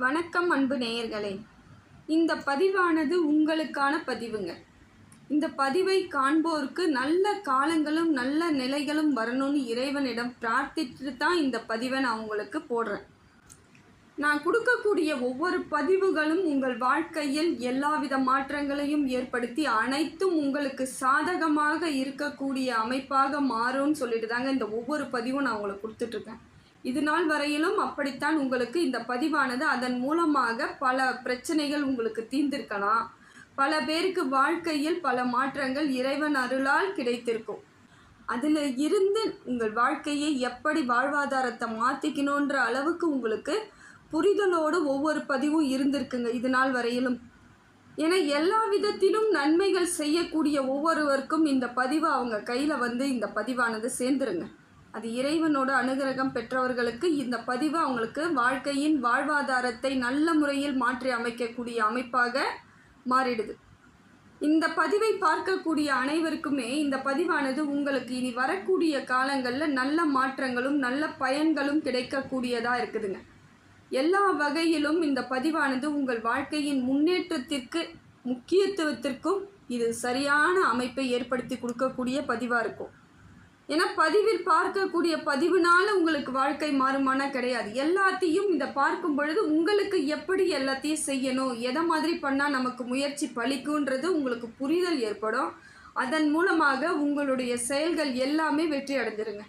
வணக்கம் அன்பு நேயர்களே. இந்த பதிவானது உங்களுக்கான பதிவுங்க. இந்த பதிவை காண்போருக்கு நல்ல காலங்களும் நல்ல நிலைகளும் வரணும்னு இறைவனிடம் பிரார்த்திட்டு தான் இந்த பதிவை நான் உங்களுக்கு போடுறேன். நான் கொடுக்கக்கூடிய ஒவ்வொரு பதிவுகளும் உங்கள் வாழ்க்கையில் எல்லாவித மாற்றங்களையும் ஏற்படுத்தி அனைத்தும் உங்களுக்கு சாதகமாக இருக்கக்கூடிய அமைப்பாக மாறும்னு சொல்லிட்டு தாங்க இந்த ஒவ்வொரு பதிவும் நான் உங்களுக்கு கொடுத்துட்ருக்கேன். இது நாள் வரையிலும் அப்படித்தான் உங்களுக்கு இந்த பதிவானது அதன் மூலமாக பல பிரச்சனைகள் உங்களுக்கு தீர்ந்திருக்கலாம். பல பேருக்கு வாழ்க்கையில் பல மாற்றங்கள் இறைவன் அருளால் கிடைத்திருக்கும். அதில் இருந்து உங்கள் வாழ்க்கையை எப்படி வாழ்வாதாரத்தை மாற்றிக்கணுன்ற அளவுக்கு உங்களுக்கு புரிதலோடு ஒவ்வொரு பதிவும் இருந்திருக்குங்க இது நாள் வரையிலும். ஏன்னா எல்லா விதத்திலும் நன்மைகள் செய்யக்கூடிய ஒவ்வொருவருக்கும் இந்த பதிவு அவங்க கையில் இந்த பதிவானது சேர்ந்துருங்க. அது இறைவனோட அனுகிரகம் பெற்றவர்களுக்கு இந்த பதிவு அவங்களுக்கு வாழ்க்கையின் வாழ்வாதாரத்தை நல்ல முறையில் மாற்றி அமைக்கக்கூடிய அமைப்பாக மாறிடுது. இந்த பதிவை பார்க்கக்கூடிய அனைவருக்குமே இந்த பதிவானது உங்களுக்கு இனி வரக்கூடிய காலங்களில் நல்ல மாற்றங்களும் நல்ல பயன்களும் கிடைக்கக்கூடியதாக இருக்குதுங்க. எல்லா வகையிலும் இந்த பதிவானது உங்கள் வாழ்க்கையின் முன்னேற்றத்திற்கு முக்கியத்துவத்திற்கும் இது சரியான அமைப்பை ஏற்படுத்தி கொடுக்கக்கூடிய பதிவாக இருக்கும். ஏன்னா பதிவில் பார்க்கக்கூடிய பதிவுனால உங்களுக்கு வாழ்க்கை மாறுமானா கிடையாது. எல்லாத்தையும் இதை பார்க்கும் பொழுது உங்களுக்கு எப்படி எல்லாத்தையும் செய்யணும், எதை மாதிரி பண்ணால் நமக்கு முயற்சி பலிக்குன்றது உங்களுக்கு புரிதல் ஏற்படும். அதன் மூலமாக உங்களுடைய செயல்கள் எல்லாமே வெற்றி அடைஞ்சிருங்க.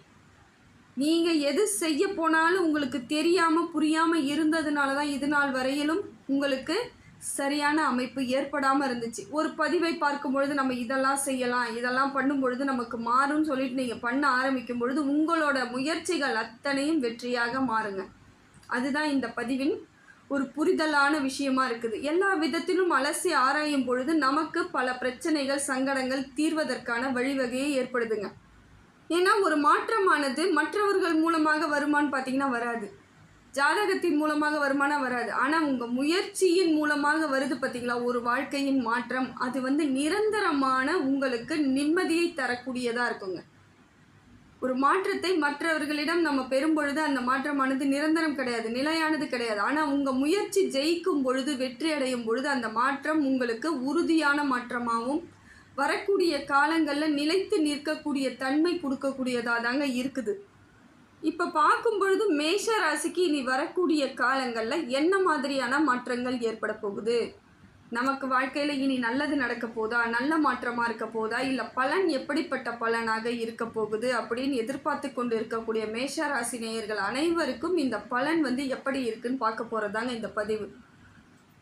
நீங்கள் எது செய்ய போனாலும் உங்களுக்கு தெரியாமல் புரியாமல் இருந்ததுனால தான் இது நாள் வரையிலும் உங்களுக்கு சரியான அமைப்பு ஏற்படாமல் இருந்துச்சு. ஒரு பதிவை பார்க்கும் பொழுது நம்ம இதெல்லாம் செய்யலாம், இதெல்லாம் பண்ணும் பொழுது நமக்கு மாறும்னு சொல்லிட்டு நீங்கள் பண்ண ஆரம்பிக்கும் பொழுது உங்களோட முயற்சிகள் அத்தனையும் வெற்றியாக மாறுங்க. அதுதான் இந்த பதிவின் ஒரு புரிதலான விஷயமா இருக்குது. எல்லா விதத்திலும் அலசி ஆராயும் பொழுது நமக்கு பல பிரச்சனைகள் சங்கடங்கள் தீர்வதற்கான வழிவகையை ஏற்படுதுங்க. ஏன்னா ஒரு மாற்றமானது மற்றவர்கள் மூலமாக வருமானு பார்த்தீங்கன்னா வராது, ஜாதகத்தின் மூலமாக வருமானம் வராது. ஆனால் உங்கள் முயற்சியின் மூலமாக வருது பார்த்தீங்களா ஒரு வாழ்க்கையின் மாற்றம். அது நிரந்தரமான உங்களுக்கு நிம்மதியை தரக்கூடியதாக இருக்குங்க. ஒரு மாற்றத்தை மற்றவர்களிடம் நம்ம பெறும் பொழுது அந்த மாற்றமானது நிரந்தரம் கிடையாது, நிலையானது கிடையாது. ஆனால் உங்கள் முயற்சி ஜெயிக்கும் பொழுது வெற்றி அடையும் பொழுது அந்த மாற்றம் உங்களுக்கு உறுதியான மாற்றமாகவும் வரக்கூடிய காலங்களில் நிலைத்து நிற்கக்கூடிய தன்மை கொடுக்கக்கூடியதாக தாங்க இருக்குது. இப்போ பார்க்கும் பொழுது மேஷ ராசிக்கு இனி வரக்கூடிய காலங்களில் என்ன மாதிரியான மாற்றங்கள் ஏற்பட போகுது, நமக்கு வாழ்க்கையில் இனி நல்லது நடக்க போதா, நல்ல மாற்றமாக இருக்க போதா, இல்லை பலன் எப்படிப்பட்ட பலனாக இருக்க போகுது அப்படின்னு எதிர்பார்த்து கொண்டு இருக்கக்கூடிய மேஷ ராசி நேயர்கள் அனைவருக்கும் இந்த பலன் எப்படி இருக்குன்னு பார்க்க போகிறதாங்க இந்த பதிவு.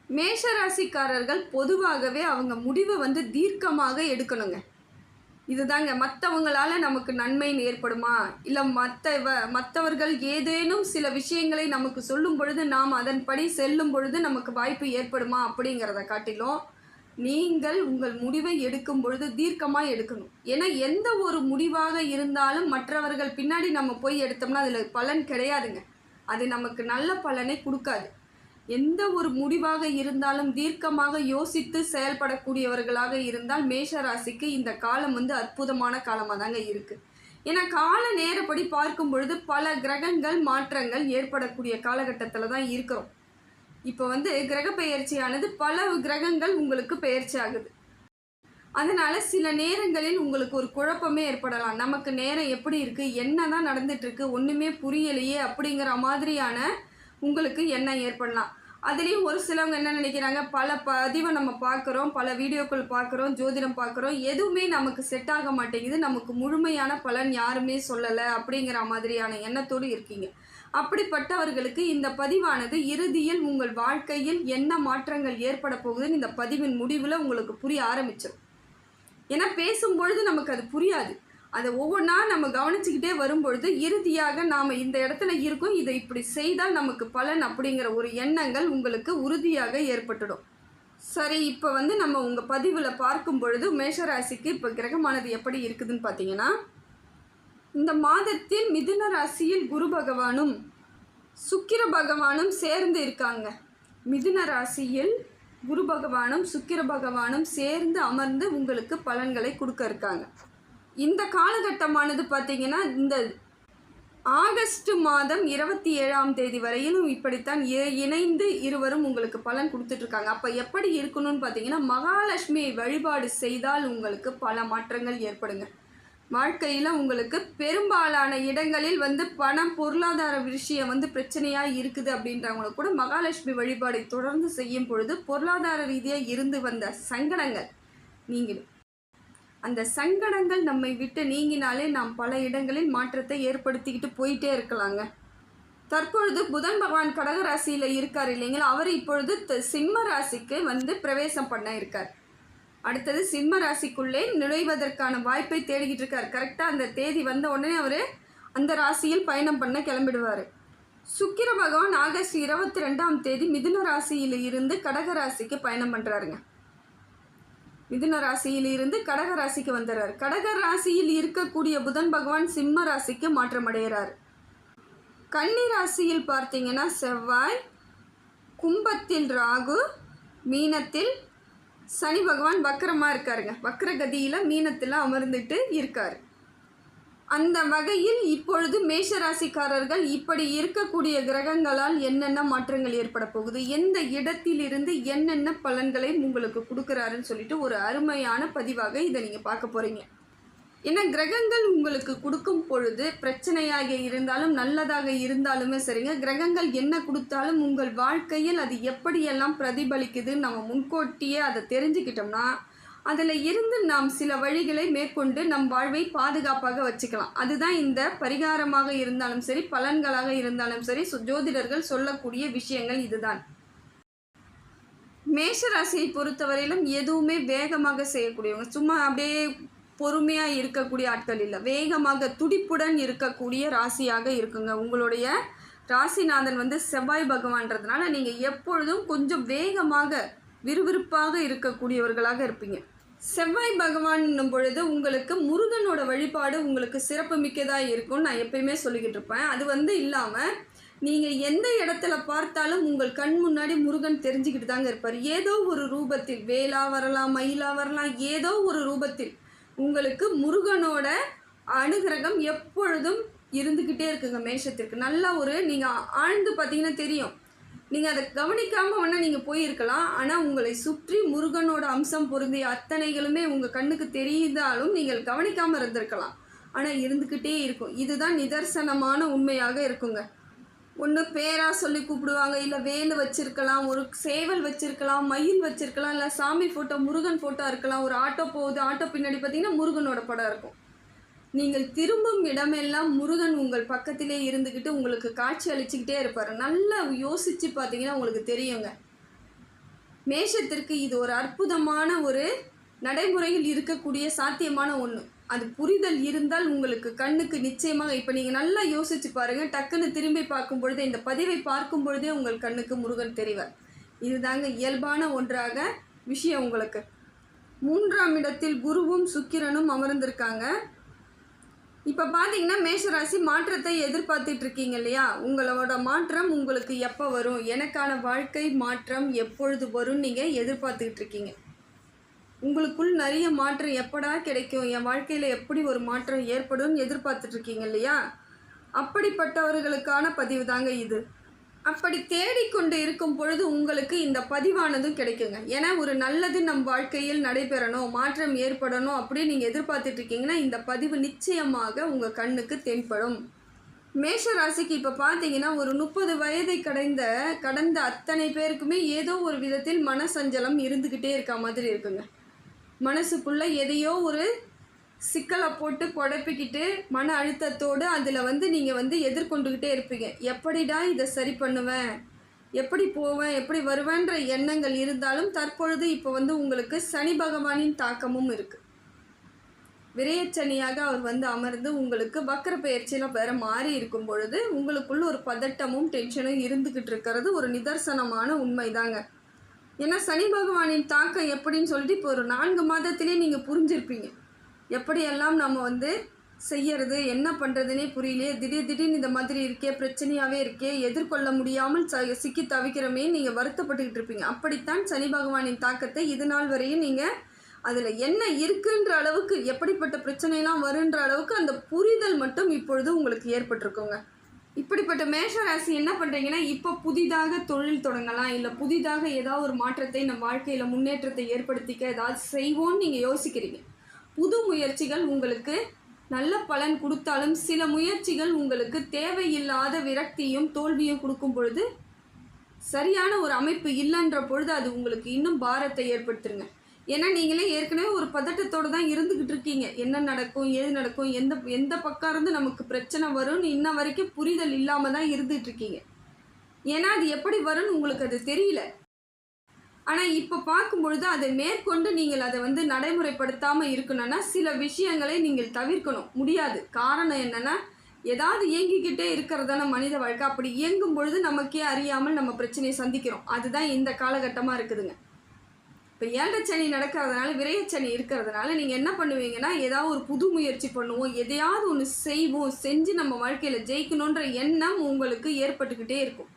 மேஷ ராசிக்காரர்கள் பொதுவாகவே அவங்க முடிவை தீர்க்கமாக எடுக்கணுங்க. இதுதாங்க. மற்றவங்களால் நமக்கு நன்மை ஏற்படுமா, இல்லை மற்றவர்கள் ஏதேனும் சில விஷயங்களை நமக்கு சொல்லும் பொழுது நாம் அதன்படி செல்லும் பொழுது நமக்கு வாய்ப்பு ஏற்படுமா அப்படிங்கிறத காட்டிலும் நீங்கள் உங்கள் முடிவை எடுக்கும் பொழுது தீர்க்கமாக எடுக்கணும். ஏன்னா எந்த ஒரு முடிவாக இருந்தாலும் மற்றவர்கள் பின்னாடி நம்ம போய் எடுத்தோம்னா அதில் பலன் கிடையாதுங்க. அது நமக்கு நல்ல பலனை கொடுக்காது. எந்த ஒரு முடிவாக இருந்தாலும் தீர்க்கமாக யோசித்து செயல்படக்கூடியவர்களாக இருந்தால் மேஷ ராசிக்கு இந்த காலம் அற்புதமான காலமாக தாங்க இருக்குது. ஏன்னா கால நேரப்படி பார்க்கும் பொழுது பல கிரகங்கள் மாற்றங்கள் ஏற்படக்கூடிய காலகட்டத்தில் தான் இருக்கிறோம். இப்போ கிரக பெயர்ச்சியானது பல கிரகங்கள் உங்களுக்கு பெயர்ச்சி ஆகுது. அதனால் சில நேரங்களில் உங்களுக்கு ஒரு குழப்பமே ஏற்படலாம். நமக்கு நேரம் எப்படி இருக்குது, என்ன தான் நடந்துகிட்ருக்கு, ஒன்றுமே புரியலையே அப்படிங்கிற மாதிரியான உங்களுக்கு எண்ணம் ஏற்படலாம். அதுலேயும் ஒரு சிலவங்க என்ன நினைக்கிறாங்க, பல பதிவை நம்ம பார்க்குறோம், பல வீடியோக்கள் பார்க்குறோம், ஜோதிடம் பார்க்குறோம், எதுவுமே நமக்கு செட் ஆக மாட்டேங்குது, நமக்கு முழுமையான பலன் யாருமே சொல்லலை அப்படிங்கிற மாதிரியான எண்ணத்தோடு இருக்கீங்க. அப்படிப்பட்டவர்களுக்கு இந்த பதிவானது இறுதியில் உங்கள் வாழ்க்கையில் என்ன மாற்றங்கள் ஏற்பட போகுதுன்னு இந்த பதிவின் முடிவில் உங்களுக்கு புரிய ஆரம்பிச்சிடும். ஏன்னா பேசும்பொழுது நமக்கு அது புரியாது. அதை ஒவ்வொன்றா நம்ம கவனிச்சுக்கிட்டே வரும்பொழுது இறுதியாக நாம் இந்த இடத்துல இருக்கோம், இதை இப்படி செய்தால் நமக்கு பலன் அப்படிங்கிற ஒரு எண்ணங்கள் உங்களுக்கு உறுதியாக ஏற்பட்டுடும். சரி, இப்போ நம்ம உங்கள் பதிவில் பார்க்கும் பொழுது மேஷராசிக்கு இப்போ கிரகமானது எப்படி இருக்குதுன்னு பார்த்தீங்கன்னா, இந்த மாதத்தில் மிதுன ராசியில் குரு பகவானும் சுக்கிர பகவானும் சேர்ந்து இருக்காங்க. மிதுன ராசியில் குரு பகவானும் சுக்கிர பகவானும் சேர்ந்து அமர்ந்து உங்களுக்கு பலன்களை கொடுக்க இருக்காங்க. இந்த காலகட்டமானது பார்த்திங்கன்னா இந்த ஆகஸ்ட் மாதம் 27ஆம் தேதி வரையிலும் இப்படித்தான் இணைந்து இருவரும் உங்களுக்கு பலன் கொடுத்துட்ருக்காங்க. அப்போ எப்படி இருக்கணும்னு பார்த்தீங்கன்னா, மகாலட்சுமியை வழிபாடு செய்தால் உங்களுக்கு பல மாற்றங்கள் ஏற்படுங்க. வாழ்க்கையில் உங்களுக்கு பெரும்பாலான இடங்களில் பணம் பொருளாதார விஷயம் பிரச்சனையாக இருக்குது அப்படின்றவங்களுக்கு கூட மகாலட்சுமி வழிபாடை தொடர்ந்து செய்யும் பொழுது பொருளாதார ரீதியாக இருந்து வந்த சங்கடங்கள் நீங்கிடும். அந்த சங்கடங்கள் நம்மை விட்டு நீங்கினாலே நாம் பல இடங்களில் மாற்றத்தை ஏற்படுத்திக்கிட்டு போயிட்டே இருக்கலாங்க. தற்பொழுது புதன் பகவான் கடகராசியில் இருக்கார் இல்லைங்களா, அவர் இப்பொழுது சிம்ம ராசிக்கு பிரவேசம் பண்ண இருக்கார். அடுத்தது சிம்ம ராசிக்குள்ளே நுழைவதற்கான வாய்ப்பை தேடிக்கிட்டு இருக்கார். கரெக்டாக அந்த தேதி வந்த உடனே அவர் அந்த ராசியில் பயணம் பண்ண கிளம்பிடுவார். சுக்கிர பகவான் ஆகஸ்ட் 22ஆம் தேதி மிதுன ராசியில் இருந்து கடக ராசிக்கு பயணம் பண்ணுறாருங்க. மிதுன ராசியில் இருந்து கடக ராசிக்கு வந்துடுறார். கடக ராசியில் இருக்கக்கூடிய புதன் பகவான் சிம்ம ராசிக்கு மாற்றம் அடைகிறார். கன்னி ராசியில் பார்த்தீங்கன்னா செவ்வாய், கும்பத்தில் ராகு, மீனத்தில் சனி பகவான் வக்கரமாக இருக்காருங்க. வக்கரகதியில் மீனத்தில் அமர்ந்துட்டு இருக்கார். அந்த வகையில் இப்பொழுது மேஷராசிக்காரர்கள் இப்படி இருக்கக்கூடிய கிரகங்களால் என்னென்ன மாற்றங்கள் ஏற்பட போகுது, எந்த இடத்திலிருந்து என்னென்ன பலன்களை உங்களுக்கு கொடுக்குறாருன்னு சொல்லிட்டு ஒரு அருமையான பதிவாக இதை நீங்கள் பார்க்க போகிறீங்க. ஏன்னா கிரகங்கள் உங்களுக்கு கொடுக்கும் பொழுது பிரச்சனையாக இருந்தாலும் நல்லதாக இருந்தாலுமே சரிங்க, கிரகங்கள் என்ன கொடுத்தாலும் உங்கள் வாழ்க்கையில் அது எப்படியெல்லாம் பிரதிபலிக்குதுன்னு நம்ம முன்கூட்டியே அதை தெரிஞ்சுக்கிட்டோம்னா அதில் இருந்து நாம் சில வழிகளை மேற்கொண்டு நம் வாழ்வை பாதுகாப்பாக வச்சுக்கலாம். அதுதான் இந்த பரிகாரமாக இருந்தாலும் சரி, பலன்களாக இருந்தாலும் சரி, ஜோதிடர்கள் சொல்லக்கூடிய விஷயங்கள் இதுதான். மேஷராசியை பொறுத்தவரையிலும் எதுவுமே வேகமாக செய்யக்கூடியவங்க, சும்மா அப்படியே பொறுமையாக இருக்கக்கூடிய ஆட்கள் இல்லை, வேகமாக துடிப்புடன் இருக்கக்கூடிய ராசியாக இருக்குங்க. உங்களுடைய ராசிநாதன் செவ்வாய் பகவான்றதுனால நீங்கள் எப்பொழுதும் கொஞ்சம் வேகமாக விறுவிறுப்பாக இருக்கக்கூடியவர்களாக இருப்பீங்க. செவ்வாய் பகவான் பொழுது உங்களுக்கு முருகனோட வழிபாடு உங்களுக்கு சிறப்பு மிக்கதாக இருக்கும்னு நான் எப்பயுமே சொல்லிக்கிட்டு இருப்பேன். அது இல்லாமல் நீங்கள் எந்த இடத்துல பார்த்தாலும் உங்கள் கண் முன்னாடி முருகன் தெரிஞ்சுக்கிட்டு தாங்க இருப்பார். ஏதோ ஒரு ரூபத்தில், வேலா வரலாம், மயிலா வரலாம், ஏதோ ஒரு ரூபத்தில் உங்களுக்கு முருகனோட அனுகிரகம் எப்பொழுதும் இருந்துக்கிட்டே இருக்குங்க. மேஷத்திற்கு நல்லா நீங்கள் ஆழ்ந்து பார்த்தீங்கன்னா தெரியும். நீங்கள் அதை கவனிக்காமல் வேணால் நீங்கள் போயிருக்கலாம், ஆனால் உங்களை சுற்றி முருகனோட அம்சம் பொருந்திய அத்தனைகளுமே உங்கள் கண்ணுக்கு தெரிந்தாலும் நீங்கள் கவனிக்காமல் இருந்திருக்கலாம், ஆனால் இருந்துக்கிட்டே இருக்கும். இதுதான் நிதர்சனமான உண்மையாக இருக்குங்க. ஒன்று பேராக சொல்லி கூப்பிடுவாங்க, இல்லை வேலு வச்சுருக்கலாம், ஒரு சேவல் வச்சுருக்கலாம், மயில் வச்சுருக்கலாம், இல்லை சாமி ஃபோட்டோ, முருகன் ஃபோட்டோ இருக்கலாம். ஒரு ஆட்டோ போகுது, ஆட்டோ பின்னாடி பார்த்தீங்கன்னா முருகனோட படம் இருக்கும். நீங்கள் திரும்பும் இடமெல்லாம் முருகன் உங்கள் பக்கத்திலே இருந்துக்கிட்டு உங்களுக்கு காட்சி அளிச்சுக்கிட்டே இருப்பார். நல்லா யோசித்து பார்த்தீங்கன்னா உங்களுக்கு தெரியுங்க. மேஷத்திற்கு இது ஒரு அற்புதமான ஒரு நடைமுறையில் இருக்கக்கூடிய சாத்தியமான ஒன்று. அது புரிதல் இருந்தால் உங்களுக்கு கண்ணுக்கு நிச்சயமாக, இப்போ நீங்கள் நல்லா யோசித்து பாருங்கள், டக்குன்னு திரும்பி பார்க்கும் பொழுது, இந்த பதிவை பார்க்கும் பொழுதே உங்கள் கண்ணுக்கு முருகன் தெரிவார். இதுதாங்க இயல்பான ஒன்றாக விஷயம். உங்களுக்கு 3ஆம் இடத்தில் குருவும் சுக்கிரனும் அமர்ந்திருக்காங்க. இப்போ பார்த்தீங்கன்னா மேஷராசி மாற்றத்தை எதிர்பார்த்துட்டு இருக்கீங்க இல்லையா, உங்களோட மாற்றம் உங்களுக்கு எப்போ வரும், எனக்கான வாழ்க்கை மாற்றம் எப்பொழுது வரும் நீங்கள் எதிர்பார்த்துக்கிட்டு இருக்கீங்க. உங்களுக்குள் நிறைய மாற்றம் எப்படா கிடைக்கும், என் வாழ்க்கையில் எப்படி ஒரு மாற்றம் ஏற்படும் எதிர்பார்த்துட்டு இருக்கீங்க இல்லையா, அப்படிப்பட்டவர்களுக்கான பதிவு தாங்க இது. அப்படி தேடிக்கொண்டு இருக்கும் பொழுது உங்களுக்கு இந்த பதிவானதும் கிடைக்குங்க. ஏன்னா ஒரு நல்லது நம் வாழ்க்கையில் நடைபெறணும், மாற்றம் ஏற்படணும் அப்படின்னு நீங்கள் எதிர்பார்த்துட்டு இருக்கீங்கன்னா இந்த பதிவு நிச்சயமாக உங்கள் கண்ணுக்கு தென்படும். மேஷ ராசிக்கு இப்போ பார்த்தீங்கன்னா ஒரு 30 வயதை கடந்த அத்தனை பேருக்குமே ஏதோ ஒரு விதத்தில் மனசஞ்சலம் இருந்துக்கிட்டே இருக்க மாதிரி இருக்குங்க. மனசுக்குள்ளே எதையோ ஒரு சிக்கலை போட்டு குழப்பிக்கிட்டு மன அழுத்தத்தோடு அதில் நீங்கள் எதிர்கொண்டுக்கிட்டே இருப்பீங்க. எப்படிடா இதை சரி பண்ணுவேன், எப்படி போவேன், எப்படி வருவேன்ற எண்ணங்கள் இருந்தாலும் தற்பொழுது இப்போ உங்களுக்கு சனி பகவானின் தாக்கமும் இருக்குது. விரயச்சனியாக அவர் அமர்ந்து உங்களுக்கு வக்கர பெயர்ச்சியில் வேற மாறி இருக்கும் பொழுது உங்களுக்குள்ள ஒரு பதட்டமும் டென்ஷனும் இருந்துக்கிட்டு இருக்கிறது ஒரு நிதர்சனமான உண்மைதாங்க. ஏன்னா சனி பகவானின் தாக்கம் எப்படின்னு சொல்லிட்டு இப்போ ஒரு 4 மாதத்திலே நீங்கள் புரிஞ்சிருப்பீங்க. எப்படியெல்லாம் நம்ம செய்யறது, என்ன பண்ணுறதுனே புரியலையே, திடீர்னு இந்த மாதிரி இருக்கே, பிரச்சனையாகவே இருக்கே, எதிர்கொள்ள முடியாமல் சிக்கி தவிக்கிறமே நீங்கள் வருத்தப்பட்டுக்கிட்டு இருப்பீங்க. அப்படித்தான் சனி பகவானின் தாக்கத்தை இது நாள் வரையும் நீங்கள் அதில் என்ன இருக்குன்ற அளவுக்கு, எப்படிப்பட்ட பிரச்சனைலாம் வருன்ற அளவுக்கு அந்த புரிதல் மட்டும் இப்பொழுது உங்களுக்கு ஏற்பட்டிருக்குங்க. இப்படிப்பட்ட மேஷ ராசி என்ன பண்ணுறீங்கன்னா, இப்போ புதிதாக தொழில் தொடங்கலாம், இல்லை புதிதாக ஏதாவது ஒரு மாற்றத்தை நம்ம வாழ்க்கையில் முன்னேற்றத்தை ஏற்படுத்திக்க ஏதாவது செய்வோன்னு நீங்கள் யோசிக்கிறீங்க. புது முயற்சிகள் உங்களுக்கு நல்ல பலன் கொடுத்தாலும், சில முயற்சிகள் உங்களுக்கு தேவையில்லாத விரக்தியும் தோல்வியும் கொடுக்கும் பொழுது, சரியான ஒரு அமைப்பு இல்லைன்ற பொழுது அது உங்களுக்கு இன்னும் பாரத்தை ஏற்படுத்துருங்க. ஏன்னா நீங்களே ஏற்கனவே ஒரு பதட்டத்தோடு தான் இருந்துக்கிட்டு இருக்கீங்க. என்ன நடக்கும், ஏது நடக்கும், எந்த பக்கம் இருந்து நமக்கு பிரச்சனை வரும்னு இன்ன வரைக்கும் புரிதல் இல்லாமல் தான் இருந்துகிட்டு இருக்கீங்க. ஏன்னா அது எப்படி வரும்னு உங்களுக்கு அது தெரியல. ஆனால் இப்போ பார்க்கும்பொழுது அதை மேற்கொண்டு நீங்கள் அதை நடைமுறைப்படுத்தாமல் இருக்கணும்னா சில விஷயங்களை நீங்கள் தவிர்க்கணும். முடியாது. காரணம் என்னென்னா, ஏதாவது இயங்கிக்கிட்டே இருக்கிறதான மனித வாழ்க்கை. அப்படி இயங்கும் பொழுது நமக்கே அறியாமல் நம்ம பிரச்சனையை சந்திக்கிறோம். அதுதான் இந்த காலகட்டமாக இருக்குதுங்க. இப்போ 7 சனி நடக்கிறதுனால, விரயச்சனி இருக்கிறதுனால நீங்கள் என்ன பண்ணுவீங்கன்னா, ஏதாவது ஒரு புது முயற்சி பண்ணுவோம், எதையாவது ஒன்று செய்வோம், செஞ்சு நம்ம வாழ்க்கையில் ஜெயிக்கணுன்ற எண்ணம் உங்களுக்கு ஏற்பட்டுக்கிட்டே இருக்கும்.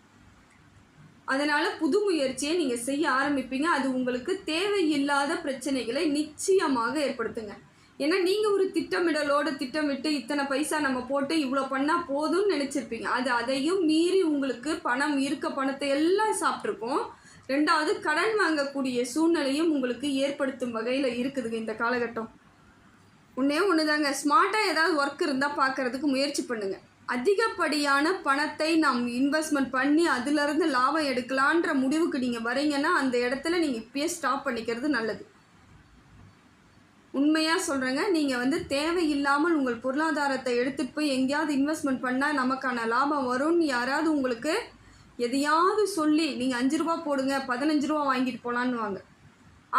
அதனால் புது முயற்சியை நீங்கள் செய்ய ஆரம்பிப்பீங்க. அது உங்களுக்கு தேவையில்லாத பிரச்சனைகளை நிச்சயமாக ஏற்படுத்துங்க. ஏன்னா நீங்கள் ஒரு திட்டமிடலோடு திட்டமிட்டு இத்தனை பைசா நம்ம போட்டு இவ்வளோ பண்ணால் போதும்னு நினச்சிருப்பீங்க. அது அதையும் மீறி உங்களுக்கு பணத்தை எல்லாம் சாப்பிட்ருக்கோம். 2வது, கடன் வாங்கக்கூடிய சூழ்நிலையும் உங்களுக்கு ஏற்படுத்தும் வகையில் இருக்குதுங்க இந்த காலகட்டம். ஒன்று தாங்க, ஸ்மார்ட்டாக ஏதாவது ஒர்க் இருந்தால் பார்க்குறதுக்கு முயற்சி பண்ணுங்கள். அதிகப்படியான பணத்தை நாம் இன்வெஸ்ட்மெண்ட் பண்ணி அதிலிருந்து லாபம் எடுக்கலான்ற முடிவுக்கு நீங்கள் வரீங்கன்னா, அந்த இடத்துல நீங்கள் இப்பயே ஸ்டாப் பண்ணிக்கிறது நல்லது. உண்மையாக சொல்கிறேங்க. நீங்கள் தேவையில்லாமல் உங்கள் பொருளாதாரத்தை எடுத்துகிட்டு போய் எங்கேயாவது இன்வெஸ்ட்மெண்ட் பண்ணால் நமக்கான லாபம் வரும்னு யாராவது உங்களுக்கு எதையாவது சொல்லி நீங்கள் 5 ரூபா போடுங்க, 15 ரூபா வாங்கிட்டு போகலான்னு வாங்க.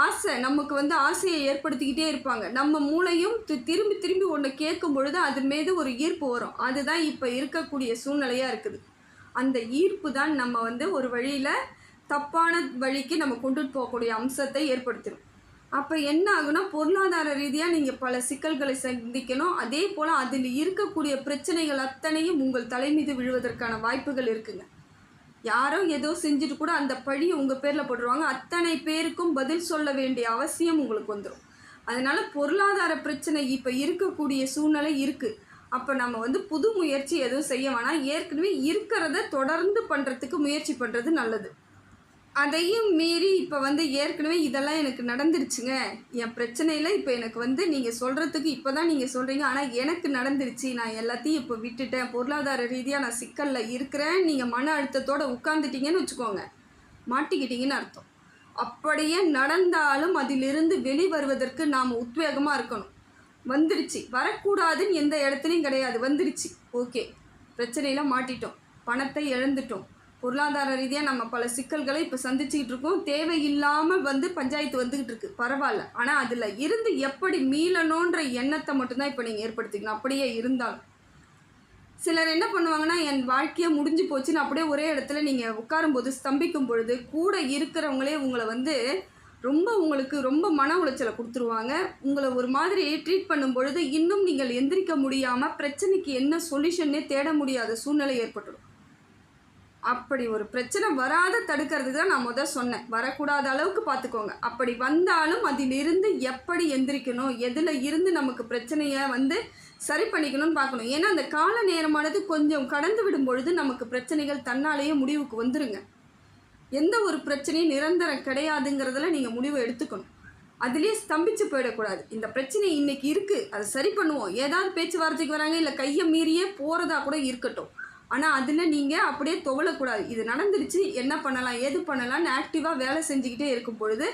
ஆசை நமக்கு ஆசையை ஏற்படுத்திக்கிட்டே இருப்பாங்க. நம்ம மூளையும் திரும்பி திரும்பி ஒன்று கேட்கும் பொழுது அது மீது ஒரு ஈர்ப்பு வரும். அதுதான் இப்போ இருக்கக்கூடிய சூழ்நிலையாக இருக்குது. அந்த ஈர்ப்பு தான் நம்ம ஒரு வழியில் தப்பான வழிக்கு நம்ம கொண்டுட்டு போகக்கூடிய அம்சத்தை ஏற்படுத்திடும். அப்போ என்ன ஆகுனா, பொருளாதார ரீதியாக நீங்கள் பல சிக்கல்களை சந்திக்கணும். அதே போல் அதில் இருக்கக்கூடிய பிரச்சனைகள் அத்தனையும் உங்கள் தலை மீது விழுவதற்கான வாய்ப்புகள் இருக்குங்க. யாரோ ஏதோ செஞ்சுட்டு கூட அந்த பழியை உங்கள் பேரில் போட்டுருவாங்க. அத்தனை பேருக்கும் பதில் சொல்ல வேண்டிய அவசியம் உங்களுக்கு வந்துடும். அதனால் பொருளாதார பிரச்சனை இப்போ இருக்கக்கூடிய சூழ்நிலை இருக்குது. அப்போ நம்ம புது முயற்சி எதுவும் செய்ய வேணாம். ஏற்கனவே இருக்கிறத தொடர்ந்து பண்ணுறதுக்கு முயற்சி பண்ணுறது நல்லது. அதையும் மீறி இப்போ ஏற்கனவே இதெல்லாம் எனக்கு நடந்துருச்சுங்க, என் பிரச்சனையில் இப்போ எனக்கு நீங்கள் சொல்கிறதுக்கு இப்போ தான் நீங்கள் சொல்கிறீங்க, ஆனால் எனக்கு நடந்துருச்சு, நான் எல்லாத்தையும் இப்போ விட்டுட்டேன், பொருளாதார ரீதியாக நான் சிக்கலில் இருக்கிறேன், நீங்கள் மன அழுத்தத்தோடு உட்காந்துட்டீங்கன்னு வச்சுக்கோங்க, மாட்டிக்கிட்டீங்கன்னு அர்த்தம். அப்படியே நடந்தாலும் அதிலிருந்து வெளிவருவதற்கு நாம் உத்வேகமாக இருக்கணும். வந்துருச்சு, வரக்கூடாதுன்னு எந்த இடத்துலையும் கிடையாது, வந்துருச்சு, ஓகே, பிரச்சனையில் மாட்டிட்டோம், பணத்தை இழந்துட்டோம், பொருளாதார ரீதியாக நம்ம பல சிக்கல்களை இப்போ சந்திச்சுக்கிட்டு இருக்கோம். தேவையில்லாமல் பஞ்சாயத்து வந்துக்கிட்டு இருக்குது, பரவாயில்ல. ஆனால் அதில் இருந்து எப்படி மீளணுன்ற எண்ணத்தை மட்டும்தான் இப்போ நீங்கள் ஏற்படுத்திக்கணும். அப்படியே இருந்தாலும் சிலர் என்ன பண்ணுவாங்கன்னா, என் வாழ்க்கையை முடிஞ்சு போச்சுன்னு அப்படியே ஒரே இடத்துல நீங்கள் உட்காரும்போது ஸ்தம்பிக்கும் பொழுது கூட இருக்கிறவங்களே உங்களை உங்களுக்கு ரொம்ப மன உளைச்சலை கொடுத்துருவாங்க. உங்களை ஒரு மாதிரி ட்ரீட் பண்ணும் பொழுது இன்னும் நீங்கள் எந்திரிக்க முடியாமல் பிரச்சனைக்கு என்ன சொல்யூஷன்னே தேட முடியாத சூழ்நிலை ஏற்பட்டுடும். அப்படி ஒரு பிரச்சனை வராத தடுக்கிறதுக்கு தான் நான் சொன்னேன். வரக்கூடாத அளவுக்கு பார்த்துக்கோங்க. அப்படி வந்தாலும் அதிலிருந்து எப்படி எந்திரிக்கணும், எதில் இருந்து நமக்கு பிரச்சனையை சரி பண்ணிக்கணும்னு பார்க்கணும். ஏன்னா அந்த கால நேரமானது கொஞ்சம் கடந்து விடும் பொழுது நமக்கு பிரச்சனைகள் தன்னாலேயே முடிவுக்கு வந்துருங்க. எந்த ஒரு பிரச்சனையும் நிரந்தரம் கிடையாதுங்கிறதுல நீங்கள் முடிவு எடுத்துக்கணும். அதுலேயே ஸ்தம்பிச்சு போயிடக்கூடாது. இந்த பிரச்சனை இன்றைக்கி இருக்குது, அதை சரி பண்ணுவோம், ஏதாவது பேச்சுவார்த்தைக்கு வராங்க, இல்லை கையை மீறியே போகிறதா கூட இருக்கட்டும், ஆனால் அதில் நீங்கள் அப்படியே துவளக்கூடாது. இது நடந்துருச்சு, என்ன பண்ணலாம், ஏது பண்ணலான்னு ஆக்டிவாக வேலை செஞ்சுக்கிட்டே இருக்கும் பொழுது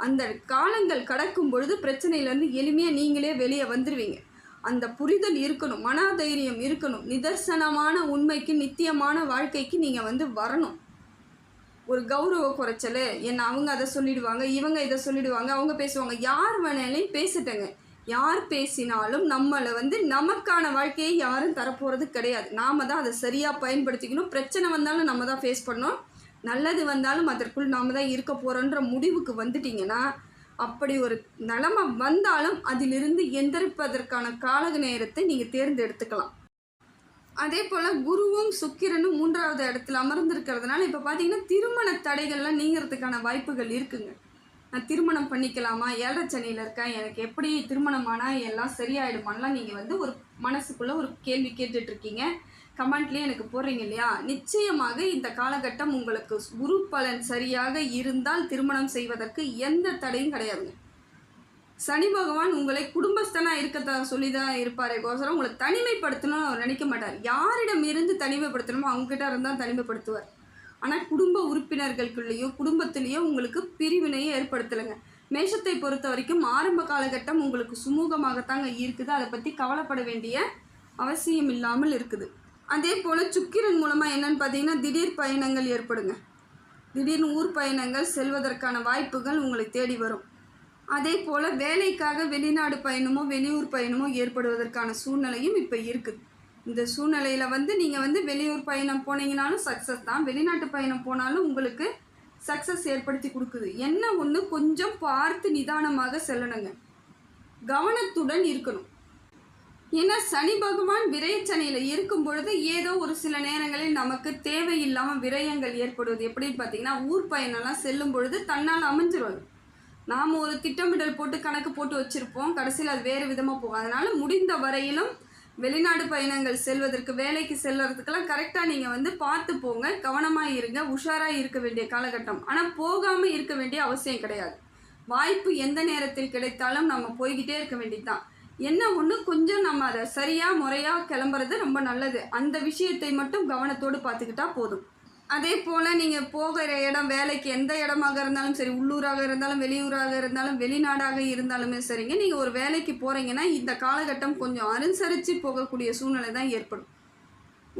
அந்த காலங்கள் கடக்கும் பொழுது பிரச்சனையிலேருந்து எளிமையாக நீங்களே வெளியே வந்துடுவீங்க. அந்த புரிதல் இருக்கணும், மனதைரியம் இருக்கணும். நிதர்சனமான உண்மைக்கு, நித்தியமான வாழ்க்கைக்கு நீங்கள் வரணும். ஒரு கௌரவ குறைச்சல், என்ன அவங்க அதை சொல்லிடுவாங்க, இவங்க இதை சொல்லிடுவாங்க, அவங்க பேசுவாங்க, யார் வேணாலையும் பேசிட்டேங்க. யார் பேசினாலும் நம்மளை நமக்கான வாழ்க்கையை யாரும் தரப்போகிறது கிடையாது. நாம் தான் அதை சரியாக பயன்படுத்திக்கணும். பிரச்சனை வந்தாலும் நம்ம தான் ஃபேஸ் பண்ணணும், நல்லது வந்தாலும் அதற்குள் நாம் தான் இருக்க போகிறோன்ற முடிவுக்கு வந்துட்டிங்கன்னா, அப்படி ஒரு நிலைமை வந்தாலும் அதிலிருந்து எந்திரிப்பதற்கான கால நேரத்தை நீங்கள் தேர்ந்தெடுத்துக்கலாம். அதே போல் குருவும் சுக்கிரனும் 3வது இடத்துல அமர்ந்திருக்கிறதுனால இப்போ பார்த்தீங்கன்னா திருமண தடைகள்லாம் நீங்கிறதுக்கான வாய்ப்புகள் இருக்குங்க. நான் திருமணம் பண்ணிக்கலாமா, 7 சனியில் இருக்கேன், எனக்கு எப்படி திருமணம் ஆனால் எல்லாம் சரியாயிடுமான்லாம் நீங்கள் வந்து ஒரு மனசுக்குள்ளே ஒரு கேள்வி கேட்டுட்ருக்கீங்க. கமெண்ட்லேயே எனக்கு போடுறீங்க இல்லையா? நிச்சயமாக இந்த காலகட்டம் உங்களுக்கு குரு பலன் சரியாக இருந்தால் திருமணம் செய்வதற்கு எந்த தடையும் கிடையாதுங்க. சனி பகவான் உங்களை குடும்பஸ்தனாக இருக்கத்த சொல்லி தான் இருப்பாரே கோசரம் உங்களை தனிமைப்படுத்தணும்னு அவர் நினைக்க மாட்டார். யாரிடம் இருந்து தனிமைப்படுத்தணுமோ அவங்ககிட்ட இருந்தால் தனிமைப்படுத்துவார். ஆனால் குடும்ப உறுப்பினர்களுக்குள்ளேயோ குடும்பத்திலேயோ உங்களுக்கு பிரிவினையை ஏற்படுத்தலைங்க. மேஷத்தை பொறுத்த வரைக்கும் ஆரம்ப காலகட்டம் உங்களுக்கு சுமூகமாகத்தாங்க இருக்குது. அதை பற்றி கவலைப்பட வேண்டிய அவசியம் இல்லாமல் இருக்குது. அதே போல் சுக்கிரன் மூலமாக என்னென்னு பார்த்தீங்கன்னா திடீர் பயணங்கள் ஏற்படுங்க. திடீர்னு ஊர் பயணங்கள் செல்வதற்கான வாய்ப்புகள் உங்களை தேடி வரும். அதே போல் வேலைக்காக வெளிநாடு பயணமோ வெளியூர் பயணமோ ஏற்படுவதற்கான சூழ்நிலையும் இப்போ இருக்குது. இந்த சூழ்நிலையில் வந்து நீங்கள் வந்து வெளியூர் பயணம் போனீங்கனாலும் சக்ஸஸ் தான், வெளிநாட்டு பயணம் போனாலும் உங்களுக்கு சக்ஸஸ் ஏற்படுத்தி கொடுக்குது. என்ன ஒன்று, கொஞ்சம் பார்த்து நிதானமாக செல்லணுங்க, கவனத்துடன் இருக்கணும். ஏன்னா சனி பகவான் விரயச்சனியில் இருக்கும் பொழுது ஏதோ ஒரு சில நேரங்களில் நமக்கு தேவையில்லாமல் விரயங்கள் ஏற்படுவது. எப்படின்னு பார்த்தீங்கன்னா, ஊர் பயணம்லாம் செல்லும் பொழுது தன்னால் அமைஞ்சிருவது. நாம் ஒரு திட்டமிடல் போட்டு கணக்கு போட்டு வச்சுருப்போம், கடைசியில் அது வேறு விதமாக போகும். அதனால் முடிந்த வரையிலும் வெளிநாடு பயணங்கள் செல்வதற்கு, வேலைக்கு செல்வதுக்கெல்லாம் கரெக்டாக நீங்கள் வந்து பார்த்து போங்க, கவனமாக இருங்க, உஷாராக இருக்க வேண்டிய காலகட்டம். ஆனால் போகாமல் இருக்க வேண்டிய அவசியம் கிடையாது. வாய்ப்பு எந்த நேரத்தில் கிடைத்தாலும் நம்ம போய்கிட்டே இருக்க வேண்டியது தான். என்ன ஒன்று, கொஞ்சம் நம்ம அதை சரியாக முறையாக கிளம்புறது ரொம்ப நல்லது. அந்த விஷயத்தை மட்டும் கவனத்தோடு பார்த்துக்கிட்டா போதும். அதே போல் நீங்கள் போகிற இடம், வேலைக்கு எந்த இடமாக இருந்தாலும் சரி, உள்ளூராக இருந்தாலும் வெளியூராக இருந்தாலும் வெளிநாடாக இருந்தாலுமே சரிங்க, நீங்கள் ஒரு வேலைக்கு போகிறீங்கன்னா இந்த காலகட்டம் கொஞ்சம் அனுசரித்து போகக்கூடிய சூழ்நிலை தான் ஏற்படும்.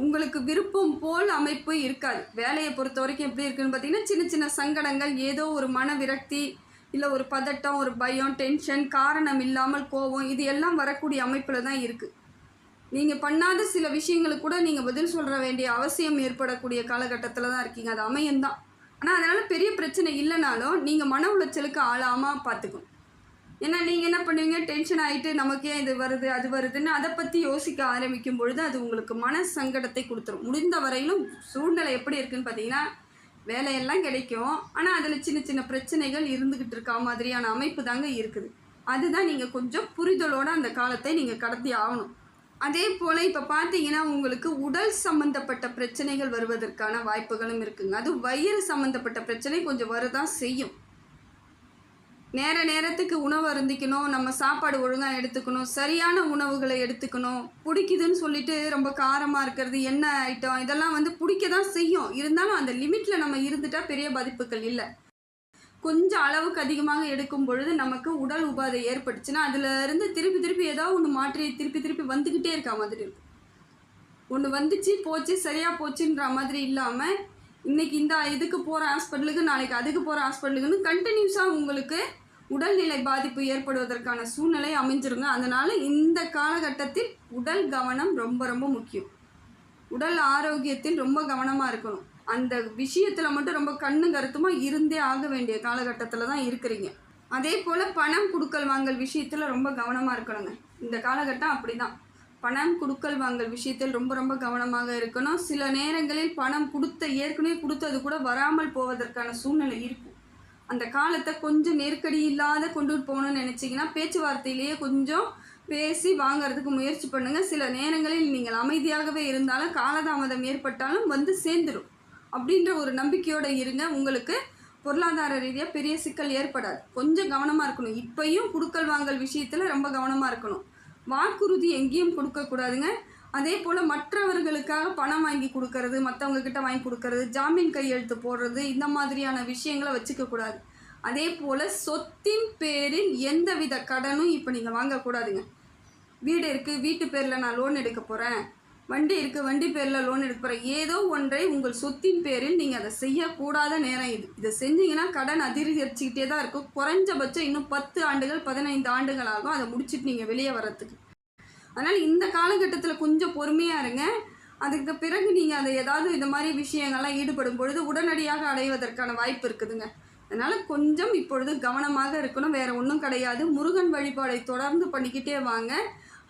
உங்களுக்கு விருப்பம் போல் அமைப்பு இருக்காது. வேலையை பொறுத்த வரைக்கும் எப்படி இருக்குன்னு பார்த்தீங்கன்னா, சின்ன சின்ன சங்கடங்கள், ஏதோ ஒரு மன விரக்தி, இல்லை ஒரு பதட்டம், ஒரு பயம், டென்ஷன், காரணம் இல்லாமல் கோபம், இது எல்லாம் வரக்கூடிய அமைப்பில் தான் இருக்குது. நீங்கள் பண்ணாத சில விஷயங்களுக்கு கூட நீங்கள் பதில் சொல்ல வேண்டிய அவசியம் ஏற்படக்கூடிய காலகட்டத்தில் தான் இருக்கீங்க. அது அமையந்தான். ஆனால் அதனால் பெரிய பிரச்சனை இல்லைனாலும் நீங்கள் மன உளைச்சலுக்கு ஆளாமல் பார்த்துக்கணும். ஏன்னா நீங்கள் என்ன பண்ணுவீங்க, டென்ஷன் ஆகிட்டு நமக்கே இது வருது அது வருதுன்னு அதை பற்றி யோசிக்க ஆரம்பிக்கும் பொழுது அது உங்களுக்கு மன சங்கடத்தை கொடுத்துரும். முடிந்த வரையிலும் சூழ்நிலை எப்படி இருக்குதுன்னு பார்த்தீங்கன்னா, வேலையெல்லாம் கிடைக்கும், ஆனால் அதில் சின்ன சின்ன பிரச்சனைகள் இருந்துக்கிட்டு இருக்கா மாதிரியான அமைப்பு தாங்க இருக்குது. அதுதான் நீங்கள் கொஞ்சம் புரிதலோடு அந்த காலத்தை நீங்கள் கடத்தி ஆகணும். அதே போல் இப்போ பார்த்தீங்கன்னா, உங்களுக்கு உடல் சம்மந்தப்பட்ட பிரச்சனைகள் வருவதற்கான வாய்ப்புகளும் இருக்குங்க. அது வயிறு சம்மந்தப்பட்ட பிரச்சனை கொஞ்சம் வரதான் செய்யும். நேரத்துக்கு உணவு அருந்திக்கணும், நம்ம சாப்பாடு ஒழுங்காக எடுத்துக்கணும், சரியான உணவுகளை எடுத்துக்கணும். பிடிக்குதுன்னு சொல்லிட்டு ரொம்ப காரமாக இருக்கிறது, எண்ணெய் ஐட்டம் இதெல்லாம் வந்து பிடிக்க தான் செய்யும். இருந்தாலும் அந்த லிமிட்டில் நம்ம இருந்துட்டால் பெரிய பாதிப்புகள் இல்லை. கொஞ்சம் அளவுக்கு அதிகமாக எடுக்கும் பொழுது நமக்கு உடல் உபாதை ஏற்பட்டுச்சுன்னா அதிலிருந்து திருப்பி ஏதோ ஒன்று மாற்றி திருப்பி வந்துக்கிட்டே இருக்க மாதிரி இருக்கும். ஒன்று வந்துச்சு போச்சு சரியாக போச்சுன்ற மாதிரி இல்லாமல் இன்றைக்கி இந்த இதுக்கு போகிற ஹாஸ்பிட்டலுக்கு, நாளைக்கு அதுக்கு போகிற ஹாஸ்பிட்டலுக்குன்னு கண்டினியூஸாக உங்களுக்கு உடல்நிலை பாதிப்பு ஏற்படுவதற்கான சூழ்நிலை அமைஞ்சிருங்க. அதனால் இந்த காலகட்டத்தில் உடல் கவனம் ரொம்ப ரொம்ப முக்கியம். உடல் ஆரோக்கியத்தில் ரொம்ப கவனமாக இருக்கணும். அந்த விஷயத்தில் மட்டும் ரொம்ப கண்ணு கருத்துமாக இருந்தே ஆக வேண்டிய காலகட்டத்தில் தான் இருக்கிறீங்க. அதே போல் பணம் கொடுக்கல் வாங்கல் விஷயத்தில் ரொம்ப கவனமாக இருக்கணுங்க. இந்த காலகட்டம் அப்படி தான். பணம் கொடுக்கல் வாங்கல் விஷயத்தில் ரொம்ப ரொம்ப கவனமாக இருக்கணும். சில நேரங்களில் பணம் ஏற்கனவே கொடுத்தது கூட வராமல் போவதற்கான சூழ்நிலை இருக்கும். அந்த காலத்தை கொஞ்சம் நெருக்கடி இல்லாத கொண்டு போகணும்னு நினச்சிங்கன்னா பேச்சுவார்த்தையிலேயே கொஞ்சம் பேசி வாங்கிறதுக்கு முயற்சி பண்ணுங்கள். சில நேரங்களில் நீங்கள் அமைதியாகவே இருந்தாலும் காலதாமதம் ஏற்பட்டாலும் வந்து சேர்ந்துடும் அப்படின்ற ஒரு நம்பிக்கையோடு இருங்க. உங்களுக்கு பொருளாதார ரீதியாக பெரிய சிக்கல் ஏற்படாது. கொஞ்சம் கவனமாக இருக்கணும். இப்பையும் கொடுக்கல் வாங்கல் விஷயத்தில் ரொம்ப கவனமாக இருக்கணும். வாக்குறுதி எங்கேயும் கொடுக்கக்கூடாதுங்க. அதே போல் மற்றவர்களுக்காக பணம் வாங்கி கொடுக்கறது, மற்றவங்கக்கிட்ட வாங்கி கொடுக்கறது, ஜாமீன் கையெழுத்து போடுறது, இந்த மாதிரியான விஷயங்களை வச்சுக்கக்கூடாது. அதே போல் சொத்தின் பேரில் எந்தவித கடனும் இப்போ நீங்கள் வாங்கக்கூடாதுங்க. வீடு இருக்குது, வீட்டு பேரில் நான் லோன் எடுக்க போகிறேன், வண்டி இருக்குது, வண்டி பேரில் லோன் எடுக்க போகிறேன், ஏதோ ஒன்றை உங்கள் சொத்தின் பேரில் நீங்கள் அதை செய்யக்கூடாத நேரம் இது. இதை செஞ்சீங்கன்னா கடன் அதிகரிச்சுக்கிட்டே தான் இருக்கும். குறைஞ்சபட்சம் இன்னும் 10 ஆண்டுகள் 15 ஆண்டுகள் ஆகும் அதை முடிச்சுட்டு நீங்கள் வெளியே வர்றதுக்கு. அதனால் இந்த காலகட்டத்தில் கொஞ்சம் பொறுமையாக இருங்க. அதுக்கு பிறகு நீங்கள் அதை ஏதாவது இந்த மாதிரி விஷயங்கள்லாம் ஈடுபடும் பொழுது உடனடியாக அடைவதற்கான வாய்ப்பு இருக்குதுங்க. அதனால் கொஞ்சம் இப்பொழுது கவனமாக இருக்கணும். வேறு ஒன்றும் கிடையாது. முருகன் வழிபாடை தொடர்ந்து பண்ணிக்கிட்டே வாங்க.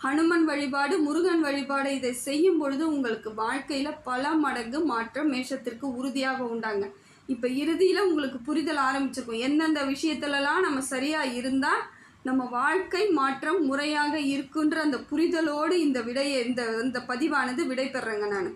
ஹனுமன் வழிபாடு, முருகன் வழிபாடு இதை செய்யும் பொழுது உங்களுக்கு வாழ்க்கையில் பல மடங்கு மாற்றம் மேஷத்திற்கு உறுதியாக உண்டாங்க. இப்போ இறுதியில் உங்களுக்கு புரிதல் ஆரம்பிச்சிருக்கும். எந்தெந்த விஷயத்துலலாம் நம்ம சரியாக இருந்தால் நம்ம வாழ்க்கை மாற்றம் முறையாக இருக்குன்ற அந்த புரிதலோடு இந்த பதிவானது விடை பெறேங்க நான்.